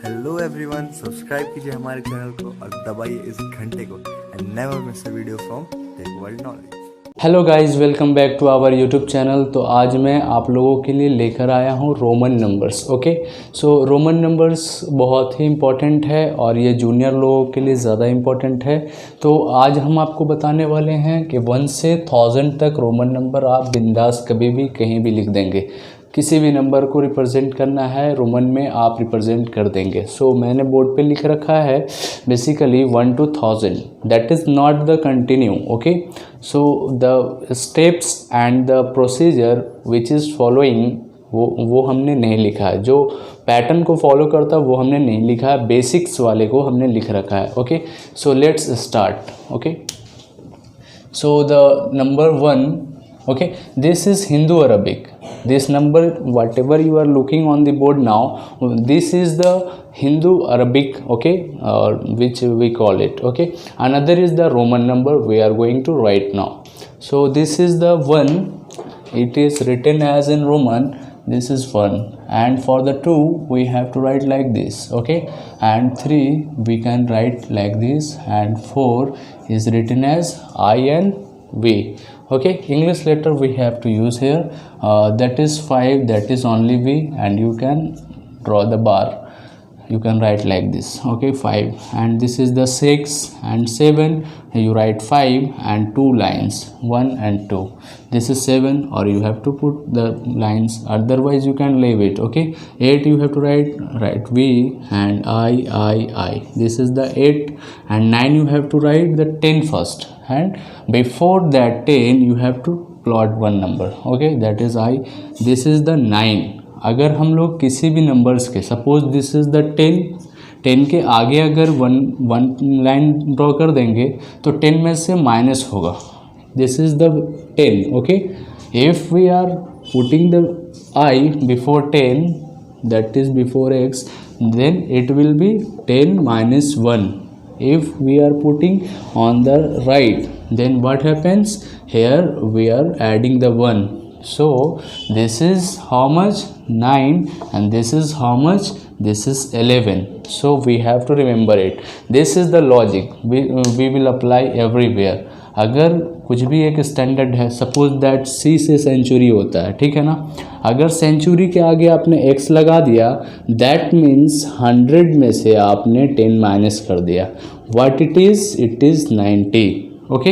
Hello everyone, subscribe कीजिए हमारे channel को और दबाइए इस घंटे को and never miss a video from tech world knowledge. Hello guys, welcome back to our YouTube channel. तो आज मैं आप लोगों के लिए लेकर आया हूँ रोमन नंबर्स। ओके, सो रोमन नंबर्स बहुत ही इम्पॉर्टेंट है और ये जूनियर लोगों के लिए ज़्यादा इम्पॉर्टेंट है। तो आज हम आपको बताने वाले हैं कि 1 से 1000 तक रोमन नंबर आप बिंदास कभी भी कहीं भी लिख देंगे। किसी भी नंबर को रिप्रेजेंट करना है रोमन में आप रिप्रेजेंट कर देंगे। सो मैंने बोर्ड पे लिख रखा है basically 1 to 1000, that is not the continue. Okay, so the steps and the procedure which is following वो हमने नहीं लिखा है। जो पैटर्न को फॉलो करता है वो हमने नहीं लिखा है, बेसिक्स वाले को हमने लिख रखा है। Okay, so let's start. Okay, so the number 1, okay, this is Hindu Arabic. This number whatever you are looking on the board now, this is the Hindu Arabic, okay, which we call it. Okay, another is the Roman number we are going to write now. So this is the 1, it is written as in Roman. This is 1, and for the 2 we have to write like this. Okay, and 3 we can write like this, and 4 is written as INV. Okay, English letter we have to use here, that is 5, that is only V, and you can draw the bar, you can write like this. Okay, 5, and this is the 6 and 7, you write 5 and 2 lines, 1 and 2. This is 7, or you have to put the lines, otherwise you can leave it. Okay, 8 you have to write V and I. This is the 8, and 9 you have to write the 10 first, and before that 10 you have to plot one number. Okay, that is I. This is the 9. अगर हम लोग किसी भी numbers के, suppose this is the 10 के आगे अगर one line draw कर देंगे तो 10 में से माइनस होगा। This is the 10. Okay, if we are putting the I before 10, that is before x, then it will be 10 minus 1. If we are putting on the right, then what happens? Here we are adding the 1. So this is how much? 9, and this is how much? This is 11. So we have to remember it. This is the logic we will apply everywhere. अगर कुछ भी एक standard है, suppose that C से century होता है, ठीक है ना। अगर सेंचुरी के आगे आपने x लगा दिया, दैट मीन्स 100 में से आपने 10 माइनस कर दिया। What it is 90. Okay,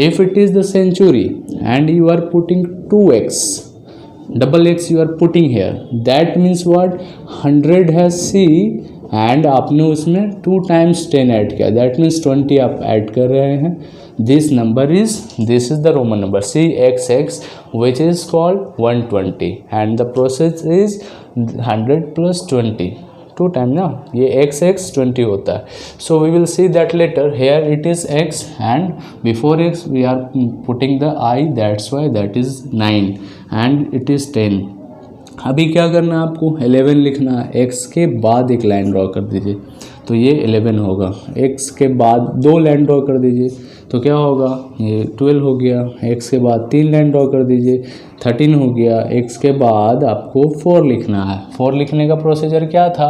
if it is the century and you are putting 2x, double x you are putting here, that means what? 100 है C and आपने उसमें 2 times 10 ऐड किया, that means 20 आप ऐड कर रहे हैं। this is the Roman number CXX, which is called 120, and the process is 100 plus 20, 2 times ना, ये XX 20 होता है। so we will see that later. Here it is x, and before x we are putting the I, that's why that is 9, and it is 10. अभी क्या करना है आपको? 11 लिखना है, x के बाद एक लाइन ड्रॉ कर दीजिए तो ये 11 होगा। x के बाद 2 लाइन ड्रॉ कर दीजिए तो क्या होगा? ये 12 हो गया। x के बाद 3 लाइन ड्रॉ कर दीजिए, 13 हो गया। x के बाद आपको 4 लिखना है। 4 लिखने का प्रोसीजर क्या था?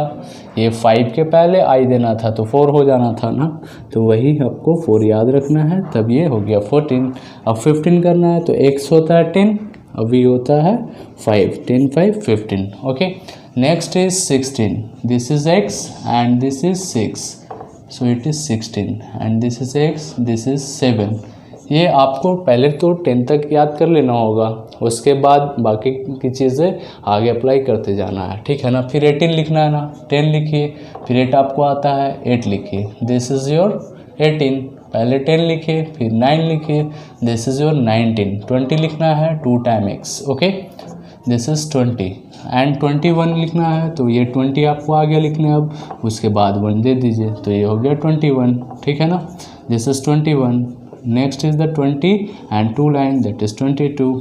ये 5 के पहले I देना था तो 4 हो जाना था ना, तो वही आपको 4 याद रखना है, तब ये हो गया 14। अब 15 करना है तो x होता है 10, अब v होता है 5, 10 5 15. Okay, next is 16. This is x and this is 6, so it is 16, and this is x, this is 7. ये आपको पहले तो 10 तक याद कर लेना होगा, उसके बाद बाकी की चीज़ें आगे अप्लाई करते जाना है, ठीक है ना। फिर 18 लिखना है ना, 10 लिखिए, फिर 8 आपको आता है, 8 लिखिए, दिस इज़ योर 18। पहले 10 लिखिए, फिर 9 लिखिए, दिस इज़ योर 19। 20 लिखना है 2 time x, okay, this is 20, and 21 लिखना है तो ये 20 आपको आगे लिखना है। अब उसके बाद 1 दे दीजिए तो ये हो गया 21, ठीक है ना। This is 21। Next is the 20 and 2 line, that is 22,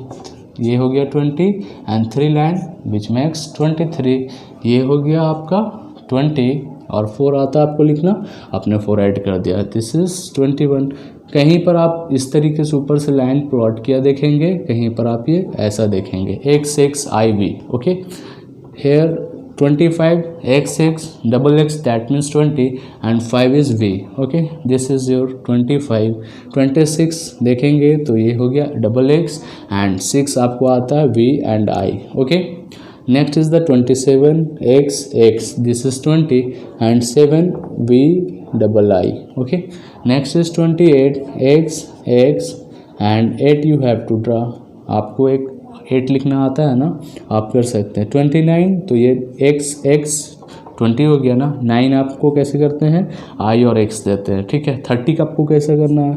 ये हो गया 20 एंड 3 लाइन विच मेक्स 23, ये हो गया आपका 20, और 4 आता है आपको लिखना, आपने 4 ऐड कर दिया, दिस इज़ 21। कहीं पर आप इस तरीके से ऊपर से लाइन प्लॉट किया देखेंगे, कहीं पर आप ये ऐसा देखेंगे XXIV. Okay, here 25 x double x that means 20 and 5 is v. Okay, this is your 25. 26 देखेंगे तो ये हो गया डबल एक्स एंड 6 आपको आता है v and i. Okay, next is the 27 x this is 20 and 7 v double i. Okay, next is 28 x and 8 you have to draw. आपको एक 8 लिखना आता है ना, आप कर सकते हैं. 29 तो ये x 20 हो गया ना. 9 आपको कैसे करते हैं, i और x देते हैं. ठीक है, 30 का आपको कैसे करना है,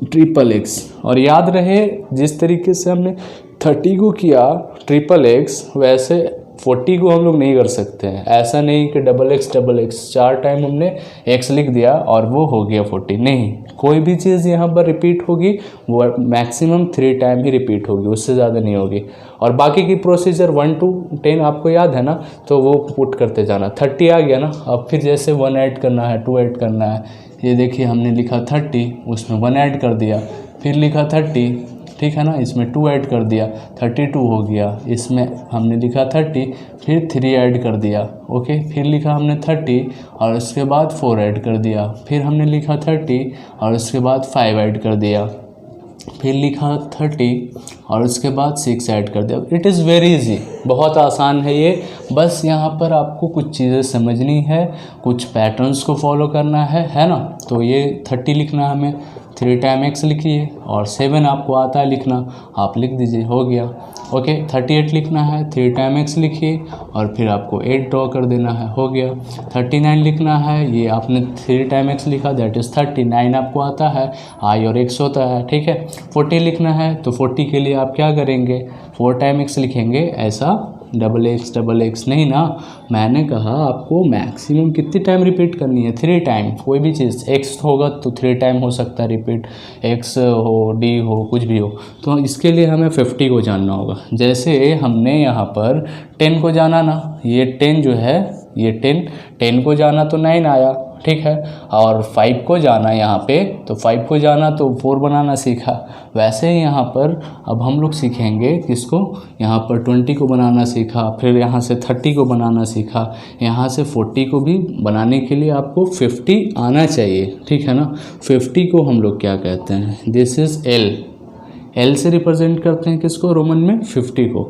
ट्रिपल x. और याद रहे जिस तरीके से हमने 30 को किया ट्रिपल x, वैसे 40 को हम लोग नहीं कर सकते हैं. ऐसा नहीं कि डबल एक्स 4 टाइम हमने x लिख दिया और वो हो गया 40. नहीं, कोई भी चीज़ यहाँ पर रिपीट होगी वो मैक्सिमम 3 टाइम ही रिपीट होगी, उससे ज़्यादा नहीं होगी. और बाकी की प्रोसीजर 1 to 10 आपको याद है ना, तो वो पुट करते जाना. 30 आ गया ना, अब फिर जैसे 1 ऐड करना है, 2 ऐड करना है. ये देखिए हमने लिखा 30, उसमें 1 ऐड कर दिया, फिर लिखा 30, ठीक है ना, इसमें 2 ऐड कर दिया, 32 हो गया. इसमें हमने लिखा 30, फिर 3 ऐड कर दिया. ओके, फिर लिखा हमने 30 और उसके बाद 4 ऐड कर दिया. फिर हमने लिखा 30 और उसके बाद 5 ऐड कर दिया. फिर लिखा 30 और उसके बाद 6 ऐड कर दिया. इट इज़ वेरी इजी, बहुत आसान है ये. बस यहाँ पर आपको कुछ चीज़ें समझनी है, कुछ पैटर्न्स को फॉलो करना है ना. तो ये 30 लिखना हमें, 3 टाइम x लिखिए और 7 आपको आता है लिखना, आप लिख दीजिए, हो गया. ओके, 38 लिखना है, 3 टाइम x लिखिए और फिर आपको 8 ड्रॉ कर देना है, हो गया. 39 लिखना है, ये आपने 3 टाइम x लिखा, दैट इज़ 39 आपको आता है, i और x होता है. ठीक है, 40 लिखना है, तो 40 के लिए आप क्या करेंगे, 4 टाइम x लिखेंगे. ऐसा डबल एक्स नहीं ना, मैंने कहा आपको मैक्सिमम कितनी टाइम रिपीट करनी है, 3 टाइम. कोई भी चीज़ x होगा तो 3 टाइम हो सकता है रिपीट, x हो, d हो, कुछ भी हो. तो इसके लिए हमें 50 को जानना होगा. जैसे हमने यहाँ पर 10 को जाना ना, ये 10 जो है, ये 10 को जाना तो 9 आया, ठीक है. और 5 को जाना यहाँ पे, तो 5 को जाना तो 4 बनाना सीखा. वैसे ही यहाँ पर अब हम लोग सीखेंगे किसको, यहाँ पर 20 को बनाना सीखा, फिर यहाँ से 30 को बनाना सीखा, यहाँ से 40 को भी बनाने के लिए आपको 50 आना चाहिए. ठीक है ना. 50 को हम लोग क्या कहते हैं, दिस इज़ एल से रिप्रेजेंट करते हैं किसको, रोमन में 50 को.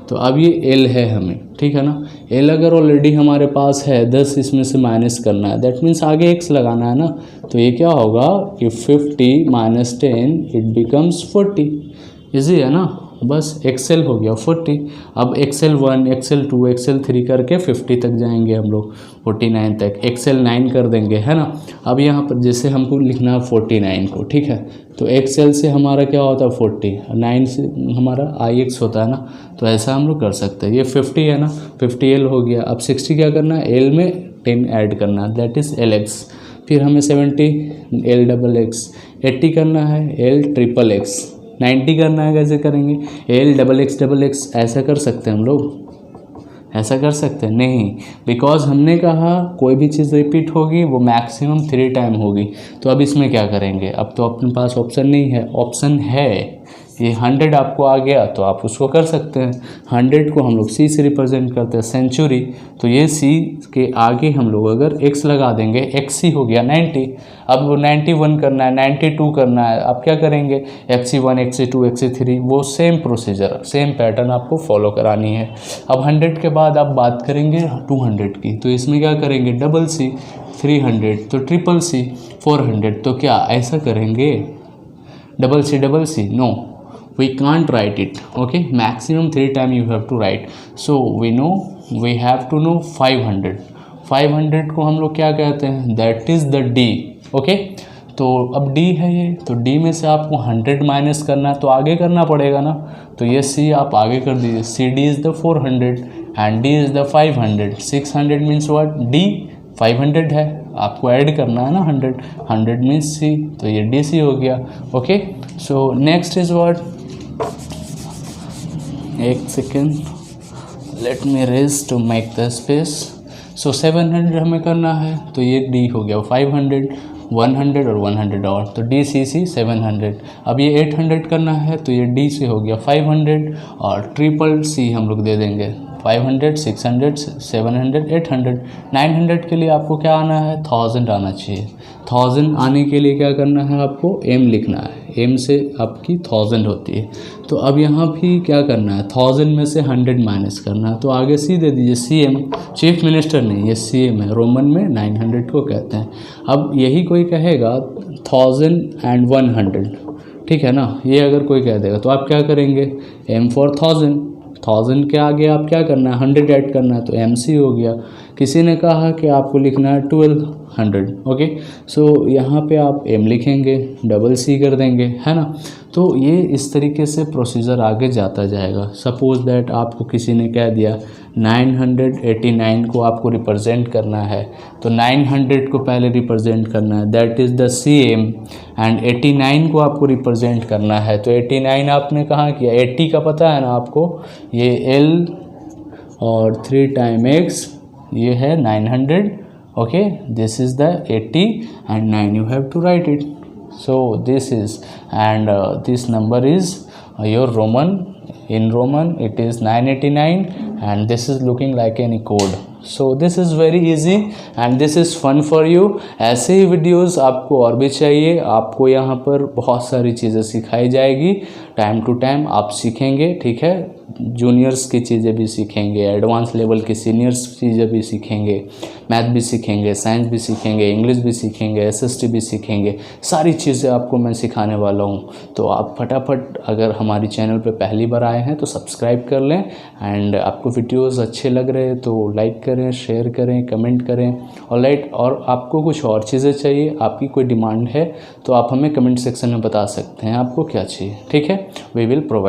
तो अब ये एल है हमें, ठीक है ना. एल अगर ऑलरेडी हमारे पास है, 10 इसमें से माइनस करना है, दैट मीन्स आगे x लगाना है ना. तो ये क्या होगा कि 50 माइनस 10 इट बिकम्स 40. इजी है ना, बस एक्सेल हो गया 40. अब एक्सेल 1, एक्सेल 2, एक्सेल 3 करके 50 तक जाएंगे हम लोग, 49 तक. एक्सेल 9 कर देंगे, है ना. अब यहाँ पर जैसे हमको लिखना है 49 को, ठीक है. तो एक्सेल से हमारा क्या होता है 40, 9 से हमारा ix होता है ना. तो ऐसा हम लोग कर सकते हैं. ये 50 है ना, 50l हो गया. अब 60 क्या करना है, l में 10 ऐड करना है, दैट इज़ lx. फिर हमें 70 l डबल एक्स. 80 करना है l ट्रिपल एक्स. 90 करना है, कैसे करेंगे, l डबल एक्स. ऐसा कर सकते हैं हम लोग, ऐसा कर सकते हैं नहीं, बिकॉज हमने कहा कोई भी चीज़ रिपीट होगी वो मैक्सिमम 3 टाइम होगी. तो अब इसमें क्या करेंगे, अब तो अपने पास ऑप्शन नहीं है, ऑप्शन है ये 100 आपको आ गया तो आप उसको कर सकते हैं. 100 को हम लोग C से रिप्रेजेंट करते हैं, सेंचुरी. तो ये C के आगे हम लोग अगर x लगा देंगे, XC हो गया 90. अब वो 91 करना है, 92 करना है, आप क्या करेंगे, XC1, XC2, XC3, वो सेम प्रोसीजर, सेम पैटर्न आपको फॉलो करानी है. अब 100 के बाद आप बात करेंगे 200 की. तो इसमें क्या करेंगे, डबल C 300, तो ट्रिपल C 400. तो क्या ऐसा करेंगे, double C no, we can't write it. Okay, maximum 3 time you have to write. So we have to know 500 को हम लोग क्या कहते हैं, that is the D. Okay, तो अब D है ये, तो D में से आपको 100 माइनस करना है, तो आगे करना पड़ेगा ना. तो ये C आप आगे कर दीजिए, CD is the 400 and D is the 500. 600 means what, D 500 है, आपको ऐड करना है ना 100 मीन्स C, तो ये DC हो गया. Okay, so next is what, एक second, let me raise to make the space. So 700 हमें करना है, तो ये D हो गया 500, 100 और 100 और, तो DCC 700. अब ये 800 करना है, तो ये D से हो गया 500 और ट्रिपल C हम लोग दे देंगे, 500, 600, 700, 800, 900 के लिए आपको क्या आना है, 1000 आना चाहिए। 1000 आने के लिए क्या करना है, आपको एम लिखना है, एम से आपकी 1000 होती है। तो अब यहाँ भी क्या करना है, 1000 में से 100 माइनस करना है। तो आगे सी दे दीजिए, CM, चीफ मिनिस्टर नहीं, ये CM है, रोमन में 900 को कहते हैं। अब यही कोई कहेगा 1100, ठीक है ना, ये अगर कोई कह देगा तो आप क्या करेंगे, M for 1000 के आगे आप क्या करना है, 100 ऐड करना है, तो MC हो गया। किसी ने कहा कि आपको लिखना है 1200, ओके, सो यहाँ पे आप M लिखेंगे, डबल C कर देंगे, है ना। तो ये इस तरीके से प्रोसीजर आगे जाता जाएगा। सपोज़ दैट आपको किसी ने कह दिया 989 को आपको रिप्रेजेंट करना है, तो 900 को पहले रिप्रेजेंट करना है, that is the CM, and 89 को आपको रिप्रेजेंट करना है। तो 89 आपने कहाँ किया, 80 का पता है ना आपको, ये L और 3 टाइम X, ये है 900, okay, this is the 80 and 9 you have to write it. So this is, and this number is your Roman. In Roman it is 989 and this is looking like any code. So this is very easy and this is fun for you. ऐसे ही videos आपको और भी चाहिए। आपको यहाँ पर बहुत सारी चीज़ें सिखाई जाएगी, टाइम टू टाइम आप सीखेंगे, ठीक है। जूनियर्स की चीज़ें भी सीखेंगे, एडवांस लेवल की सीनियर्स चीज़ें भी सीखेंगे, मैथ भी सीखेंगे, साइंस भी सीखेंगे, इंग्लिश भी सीखेंगे, SST भी सीखेंगे, सारी चीज़ें आपको मैं सिखाने वाला हूँ। तो आप फटाफट अगर हमारी चैनल पे पहली बार आए हैं तो सब्सक्राइब कर लें, एंड आपको वीडियोस अच्छे लग रहे हैं तो लाइक करें, शेयर करें, कमेंट करें, और आपको कुछ और चीज़ें चाहिए, आपकी कोई डिमांड है तो आप हमें कमेंट सेक्शन में बता सकते हैं आपको क्या चाहिए, ठीक है, वी विल प्रोवाइड।